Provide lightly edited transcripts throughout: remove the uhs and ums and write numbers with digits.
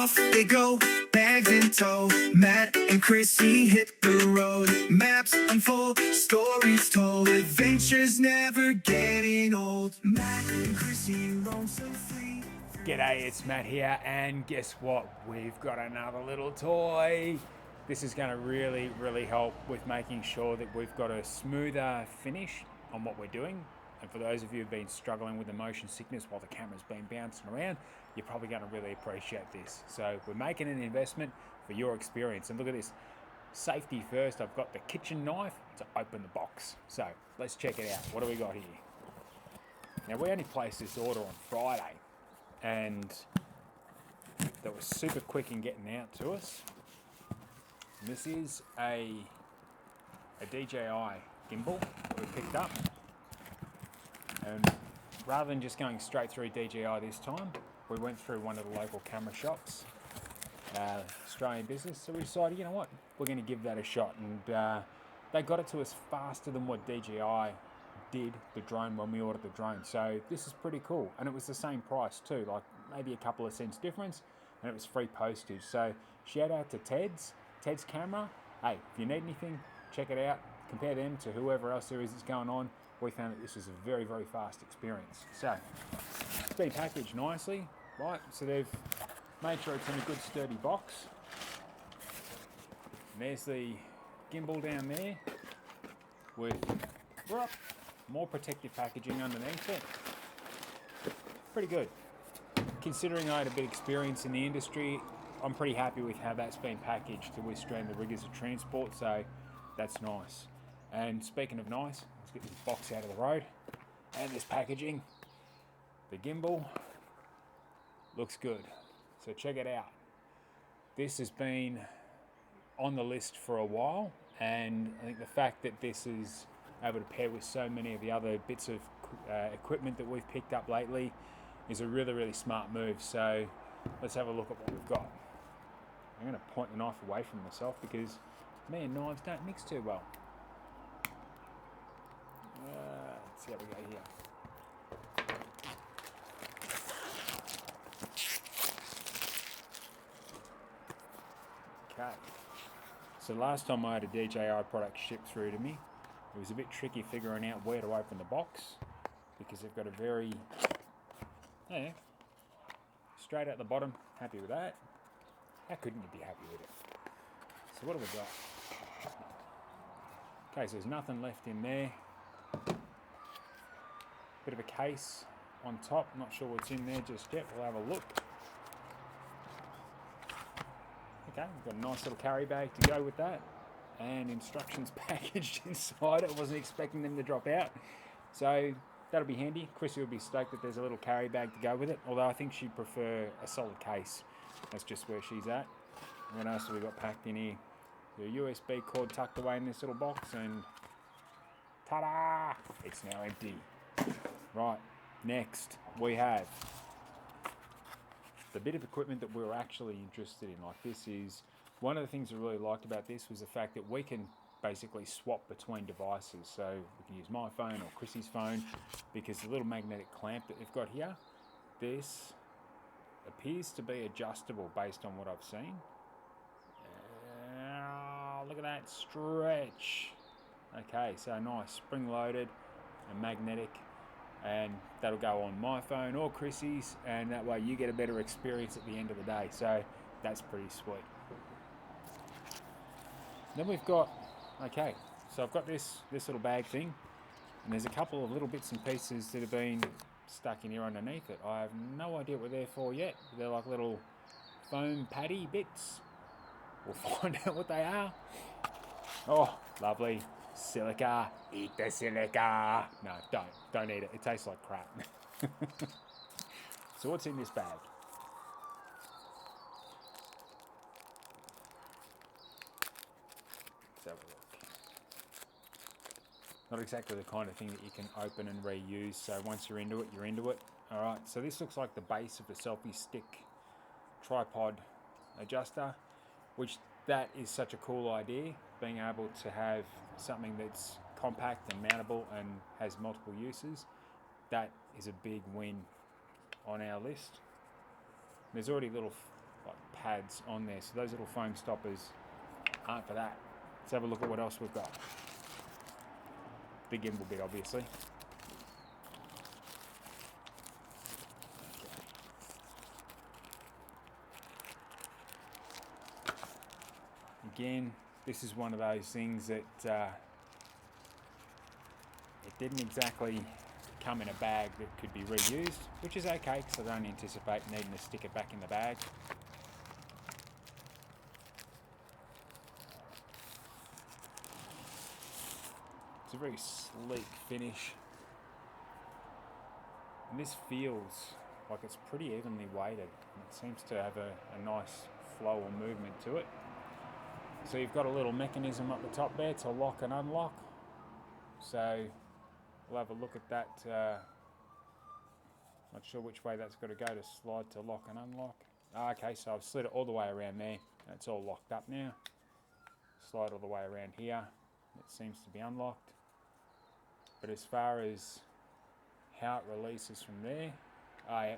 Off they go, bags in tow. Matt and Chrissy hit the road. Maps unfold, stories told. Adventures never getting old. Matt and Chrissy roam so free. G'day, it's Matt here, and guess what? We've got another little toy. This is going to really help with making sure that we've got a smoother finish on what we're doing. And for those of you who've been struggling with the motion sickness while the camera's been bouncing around, you're probably going to really appreciate this. So we're making an investment for your experience. And look at this. Safety first, I've got the kitchen knife to open the box. So let's check it out. What do we got here? Now, we only placed this order on Friday, and that was super quick in getting out to us. And this is a DJI Gimbal that we picked up. And rather than just going straight through DJI this time, we went through one of the local camera shops, Australian business. So we decided, you know what, we're going to give that a shot. And they got it to us faster than what DJI did the drone when we ordered the drone. So this is pretty cool. And it was the same price too, like maybe a couple of cents difference, and it was free postage. So shout out to Ted's camera. Hey, if you need anything, check it out. Compare them to whoever else there is that's going on. We found that this was a very fast experience. So it's been packaged nicely, right? So they've made sure it's in a good sturdy box. And there's the gimbal down there with more protective packaging underneath it. Pretty good. Considering I had a bit of experience in the industry, I'm pretty happy with how that's been packaged to withstand the rigours of transport, so that's nice. And speaking of nice, let's get this box out of the road. And this packaging, the gimbal, looks good. So check it out. This has been on the list for a while, and I think the fact that this is able to pair with so many of the other bits of equipment that we've picked up lately is a really smart move. So let's have a look at what we've got. I'm going to point the knife away from myself because me and knives don't mix too well. Let's see how we go here. Okay. So last time I had a DJI product shipped through to me, it was a bit tricky figuring out where to open the box because they've got a very, straight out the bottom. Happy with that. How couldn't you be happy with it? So what have we got? Okay, so there's nothing left in there. Bit of a case on top, not sure what's in there just yet, we'll have a look. Okay, we've got a nice little carry bag to go with that, and instructions packaged inside. I wasn't expecting them to drop out, so that'll be handy. Chrissy will be stoked that there's a little carry bag to go with it, although I think she'd prefer a solid case. That's just where she's at. And what else have we got packed in here? The USB cord tucked away in this little box, and ta-da! It's now empty. Right, next we have the bit of equipment that we're actually interested in. Like, this is one of the things I really liked about this was the fact that we can basically swap between devices. So we can use my phone or Chrissy's phone, because the little magnetic clamp that they've got here, this appears to be adjustable based on what I've seen. Look at that stretch. Okay, so nice, spring loaded and magnetic, and that'll go on my phone or Chrissy's, and that way you get a better experience at the end of the day. So that's pretty sweet. Then we've got, okay, so I've got this little bag thing, and there's a couple of little bits and pieces that have been stuck in here underneath it. I have no idea what they're for yet. They're like little foam patty bits. We'll find out what they are. Oh, lovely. Silica. Eat the silica. No, don't eat it. It tastes like crap. So what's in this bag? Let's have a look. Not exactly the kind of thing that you can open and reuse, so once you're into it, you're into it. Alright, so this looks like the base of the selfie stick tripod adjuster, which that is such a cool idea, being able to have something that's compact and mountable and has multiple uses. That is a big win on our list. There's already little like pads on there. So those little foam stoppers aren't for that. Let's have a look at what else we've got. The gimbal bit, obviously. Again, this is one of those things that it didn't exactly come in a bag that could be reused, which is okay because I don't anticipate needing to stick it back in the bag. It's a very sleek finish, and this feels like it's pretty evenly weighted. It seems to have a nice flow or movement to it. So you've got a little mechanism up the top there to lock and unlock. So we'll have a look at that. Not sure which way that's got to go to slide to lock and unlock. Okay, so I've slid it all the way around there, and it's all locked up now. Slide all the way around here. It seems to be unlocked. But as far as how it releases from there, yeah.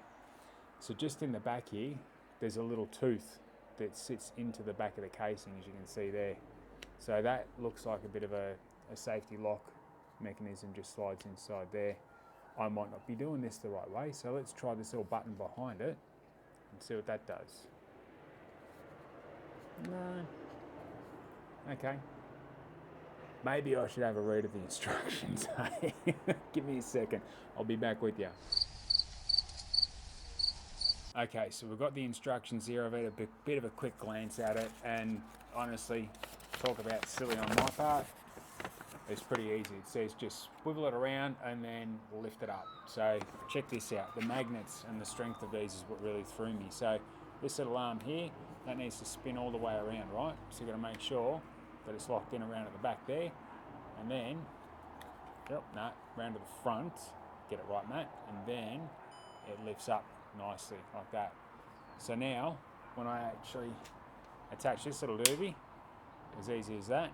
So just in the back here, there's a little tooth that sits into the back of the casing, as you can see there. So that looks like a bit of a safety lock mechanism, just slides inside there. I might not be doing this the right way, so let's try this little button behind it and see what that does. No. Okay. Maybe I should have a read of the instructions. Give me a second. I'll be back with you. Okay, so we've got the instructions here. I've had a bit of a quick glance at it, and honestly, talk about silly on my part, it's pretty easy. It says just swivel it around and then lift it up. So check this out. The magnets and the strength of these is what really threw me. So this little arm here, that needs to spin all the way around, right? So you've got to make sure that it's locked in around at the back there, and then, round to the front, get it right, Matt, and then it lifts up nicely like that. So now, when I actually attach this little doobie, as easy as that,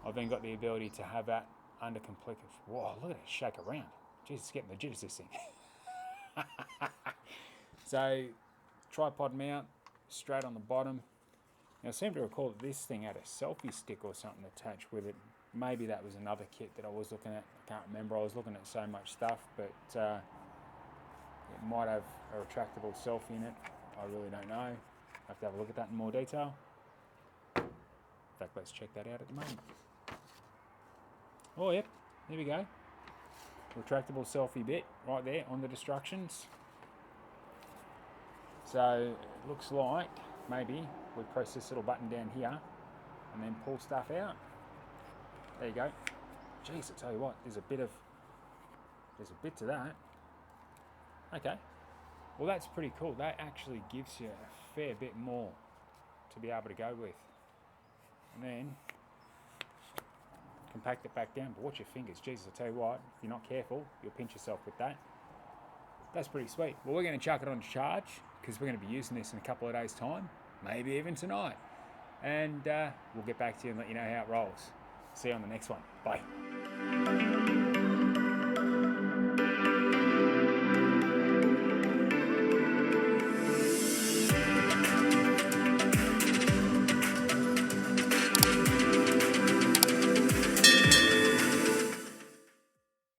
I've then got the ability to have that under complete. Whoa, look at it shake around. Jeez, it's getting the jitters, this thing. So, tripod mount, straight on the bottom. Now, I seem to recall that this thing had a selfie stick or something attached with it. Maybe that was another kit that I was looking at. I can't remember. I was looking at so much stuff, but it might have a retractable selfie in it. I really don't know. I have to have a look at that in more detail. In fact, let's check that out at the moment. Oh, yep. There we go. Retractable selfie bit right there on the instructions. So it looks like maybe we press this little button down here and then pull stuff out. There you go. Jeez, I tell you what, there's a bit to that. Okay. Well, that's pretty cool. That actually gives you a fair bit more to be able to go with. And then compact it back down, but watch your fingers. Jesus, I tell you what, if you're not careful, you'll pinch yourself with that. That's pretty sweet. Well, we're going to chuck it on to charge because we're going to be using this in a couple of days' time, maybe even tonight. And we'll get back to you and let you know how it rolls. See you on the next one. Bye.